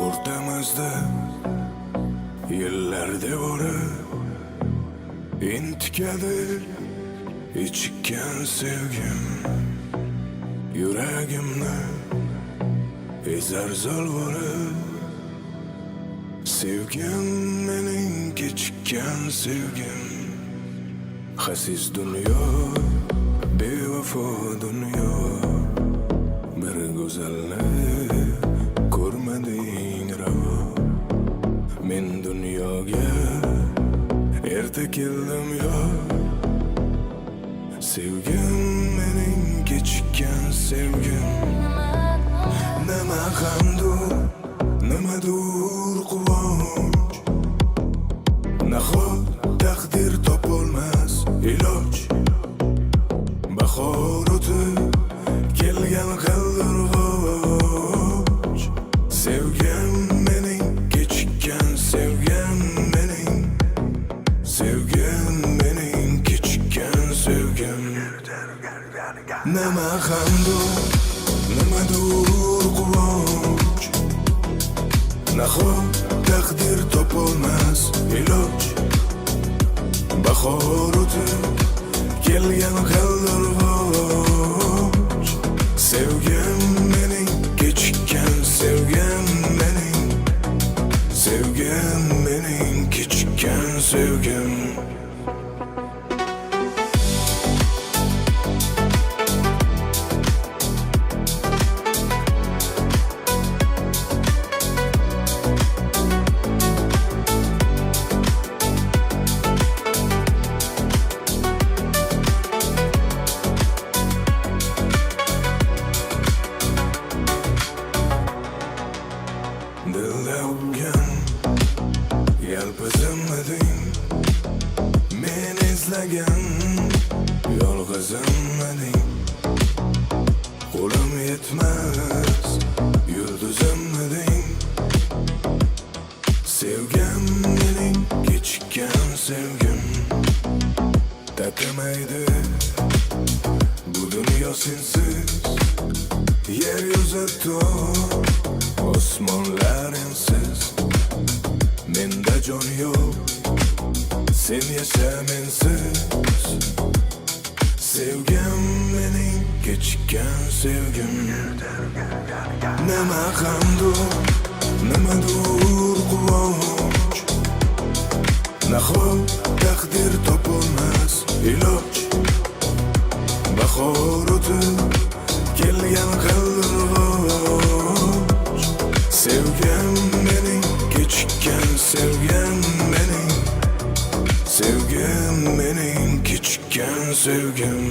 O'rtamizda yillar devori intikadi ichikkan sevgim, yuragimni ezar zalvori. Sevgim mening kechikkan sevgim, xasis dunyo, bevafo dunyo. Bir go'zalni ko'rmading ravo. Men dunyoga erta keldim yo. Sevgim mening kechikkan sevgim. Nima g'amdur, nimadur quvonch. Nahot taqdir topolmas iloj. Bahor o'tib kelgan qaldirg'och. Sevgim mening kechikkan sevgim mening. Sevgim mening kechikkan sevgim. Nima g'amdur, nimadur quvonch. Nahot taqdir topolmas iloj. Bahor o'tib kelgan qaldirg'och. Sevgim mening kechikkan sevgim mening. Sevgim mening kechikkan sevgim. Dilda o'pgan yalpizimmading, men izlagan yolg'izimmading. Qo'lim yetmas yulduzimmading. Sevgim mening kechikkan sevgim. Tatimaydi bu dunyo sensiz. Yer yuzi to'q, osmonlar ensiz. Menda jon yo'q, sen yasha mensiz. Sevgim mening kechikkan sevgim. Nima g'amdur, nimadur quvonch. Nahot taqdir topolmas iloj. Bahor o'tib kelgan qaldirg'och. Sevgim mening kechikkan sevgim mening. Sevgim mening kechikkan sevgim.